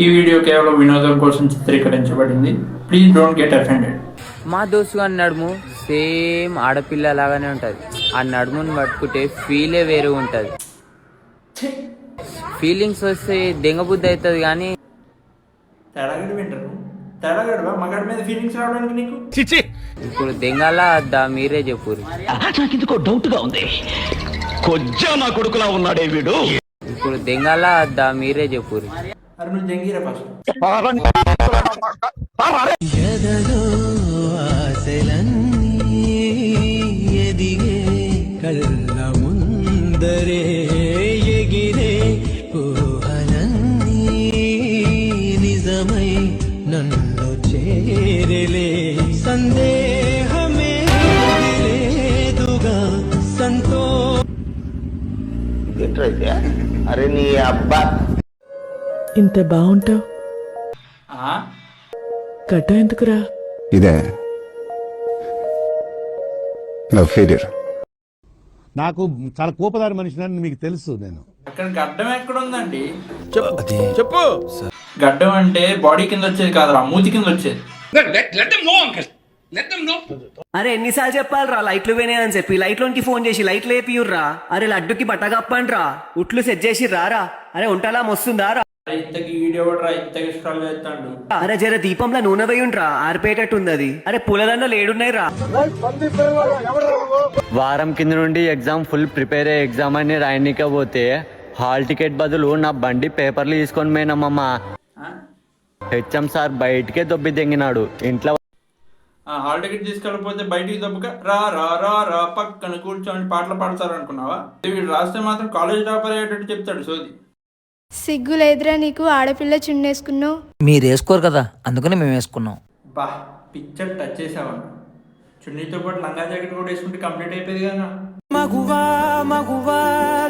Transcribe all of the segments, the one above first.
ఈ వీడియో కేవలం వినోదం కోసం చిత్రీకరించబడింది. Please don't get offended. మా దోస్తు గారి నడుము సేమ్ ఆడపిల్ల లాగానే ఉంటుంది. ఆ నడుముని పట్టుకుంటే ఫీలే వేరే ఉంటుంది. ఫీలింగ్స్ వస్తే దెంగబుద్ధి అవుతుంది. కానీ తేడాగడి వింటారు. తేడాగడవా మగాడి మీద ఫీలింగ్స్ రావడానికి నీకు? ఇప్పుడు దెంగాలా అద్దా మీరే చెప్పుర్రి. నాకెందుకో డౌట్ గా ఉంది. కొజ్జా నా కొడుకులా ఉన్నాడే వీడు. ఇప్పుడు దెంగాలా అద్దా మీరే చెప్పుర్రి. అరే నువ్వు దెంగిరా ఫస్ట్. ఎదలో ఆశలన్నీ ఎదిగే కళ్ళ ముందరే ఎగిరే ఊహలన్నీ నిజమై నన్ను చేరలే సందేహమే లేదుగా సంతో. అరే నీ అబ్బా ఇంత బాగుంటావు గడ్డ ఎందుకురా? ఇదే లవ్ ఫెయిలియర్. నాకు చాలా కోపదారి మనిషిని మీకు తెలుసు. నేను అక్కడ గడ్డం ఎక్కడ ఉందండి? చెప్పు. గడ్డం అంటే బాడీ కింద వచ్చేది కాదురా, మూతి కింద వచ్చేది. అరే ఎన్నిసార్లు చెప్పాలరా లైట్లు పోయినాయి అని చెప్పి. లైట్లోకి ఫోన్ చేసి లైట్లు వేపియుర్రా. అరే లడ్డుకి బట్ట కప్పండి రా, ఉట్లు సెట్ చేసి రారా. అరే ఉంటలా వస్తుందా రా. ఇంతకి వీడియో కూడా ఇంతకి స్క్రాల్ చేస్తాడు. అరే జర దీపంలో నూనె వేయుండ్రా, ఆరిపోయేటట్టుంది అది. అరే పూలదండలు ఏడున్నాయి రా. వారం కింద నుండి ఎగ్జామ్ ఫుల్ ప్రిపేర్ అయ్యే ఎగ్జామ్ అని రాయనిక పోతే హాల్ టికెట్ బదులు నా బండి పేపర్లు తీసుకొని పోయినామమ్మా. హెచ్ఎం సార్ బయటికే దొబ్బి దెంగినాడు. ఇంట్లో హాల్ టికెట్ తీసుకెళ్ళకపోతే బయటికి దొబ్బక రా రా రా రా పక్కన కూర్చొని పాటలు పాడతారు అనుకున్నావా? వీడు రాస్తే మాత్రం కాలేజ్ టాపర్ అయ్యేటట్టు చెప్తాడు సోది. సిగ్గు లేదురా నీకు? ఆడపిల్ల చున్నేసుకున్నావు. మీరు వేసుకోరు కదా, అందుకని మేము వేసుకున్నాం. బా పిక్చర్ టచ్ చేసావన్న. చున్నీతో పాటు లంగా జాకెట్ కూడా వేసుకుంటే కంప్లీట్ అయిపోయింది కదా. మగువా మగువా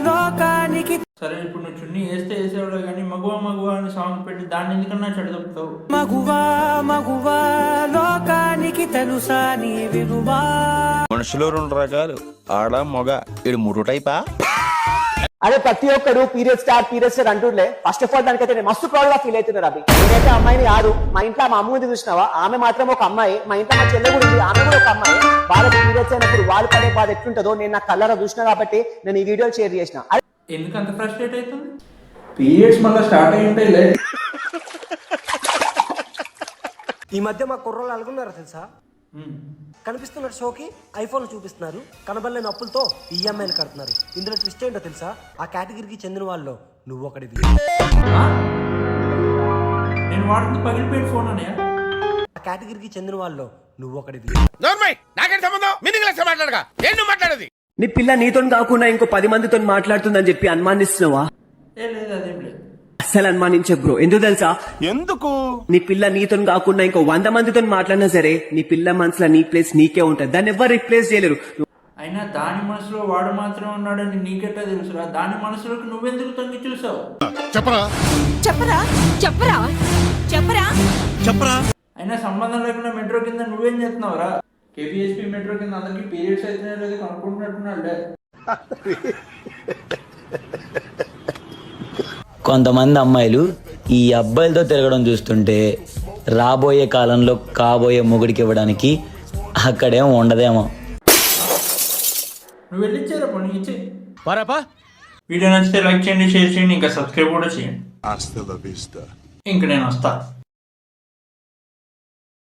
లోకానికి. సరే ఇప్పుడు నువ్వు చున్నీ వేస్తే వేసేవాడు కానీ మగువా మగువా అని సాంగ్ పెట్టి దాన్ని ఎందుకన్నా చెడదొప్పుతావు? మగువా మగువా లోకానికి తెలుసా నీ విలువా. మనుషులు 2 రకాలు, ఆడ మొగ. ఇది 3 టైపా? అరే ప్రతి ఒక్కరు పీరియడ్ స్టార్ అంటుండే. ఫస్ట్ ఆఫ్ ఆల్ దానికైతే నేను మస్తు ప్రౌడ్ గా ఫీల్ అవుతున్నారు. అవి నేనైతే అమ్మాయిని కాదు. మా ఇంట్లో మా అమ్మ ఉంది చూసినావా, ఆమె మాత్రం ఒక అమ్మాయి. మా ఇంట్లో మా చెల్లె కూడా ఉంది, ఆమె కూడా ఒక అమ్మాయి. వాళ్ళకి పీరియడ్స్ అయినప్పుడు వాళ్ళు పడే బాధ ఎట్లుంటుందో నేను నా కళ్ళలో చూసినా కాబట్టి నేను ఈ వీడియో షేర్ చేసిన. ఎందుకు అంత ఫ్రస్ట్రేట్ అవుతుంది? పీరియడ్స్ మళ్ళీ స్టార్ట్ అయ్యి ఉంటాయిలే. ఈ మధ్య మా కుర్రోళ్ళు అలుగున్నారు తెలుసా. కనిపిస్తున్న షోకి ఐఫోన్ చూపిస్తున్నారు, కనబడలేని అప్పులతో ఈఎంఐలు కడుతున్నారు. ఇందులో ట్విస్ట్ ఏంటో తెలుసా? ఆ కేటగిరీకి చెందిన వాళ్ళు నువ్వు ఒకటివి. నేను వాడుతుంది పగిలిపోయిన ఫోన్ అన్నయ్య. ఆ కేటగిరీకి చెందిన వాళ్ళు నువ్వు ఒకటివి. మాట్లాడేది నీ పిల్ల నీతో కాకుండా ఇంకో 10 మందితో మాట్లాడుతుందని చెప్పి అనుమానిస్తున్నావా? లేదు అదేం లేదు. అసలు అనుమానించే బ్రో. ఎందుకు తెలుసా? ఎందుకు? నీ పిల్ల నీతో కాకుండా ఇంకో 100 మందితో మాట్లాడినా సరే నీ పిల్ల మనసులో నీ ప్లేస్ నీకే ఉంటది. దాన్ని ఎవరు రిప్లేస్ చేయలేరు. అయినా దాని మనసులో వాడు మాత్రం ఉన్నాడని నీకెట్టా తెలుసురా? దాని మనసులోకి నువ్వెందుకు తొంగి చూసావు? చెప్పరా చెప్పరా చెప్పరా చెప్పరా చెప్పరా. అయినా సంబంధం లేకుండా మెట్రో కింద నువ్వేం చేస్తున్నావురా? కేపీఎస్పీ మెట్రో కింద అందరికి పీరియడ్స్ అయితే లేదు కనుక్కుంటున్నట్టున్నాడే. కొంతమంది అమ్మాయిలు ఈ అబ్బాయిలతో తిరగడం చూస్తుంటే రాబోయే కాలంలో కాబోయే మొగుడికి ఇవ్వడానికి అక్కడేం ఉండదేమో. నువ్వు వెళ్ళిచ్చారా పని ఇచ్చి వీడియో నచ్చితే లైక్ చేయండి, షేర్ చేయండి, ఇంకా సబ్స్క్రైబ్ కూడా చేయండి. ఇంక నేను వస్తా.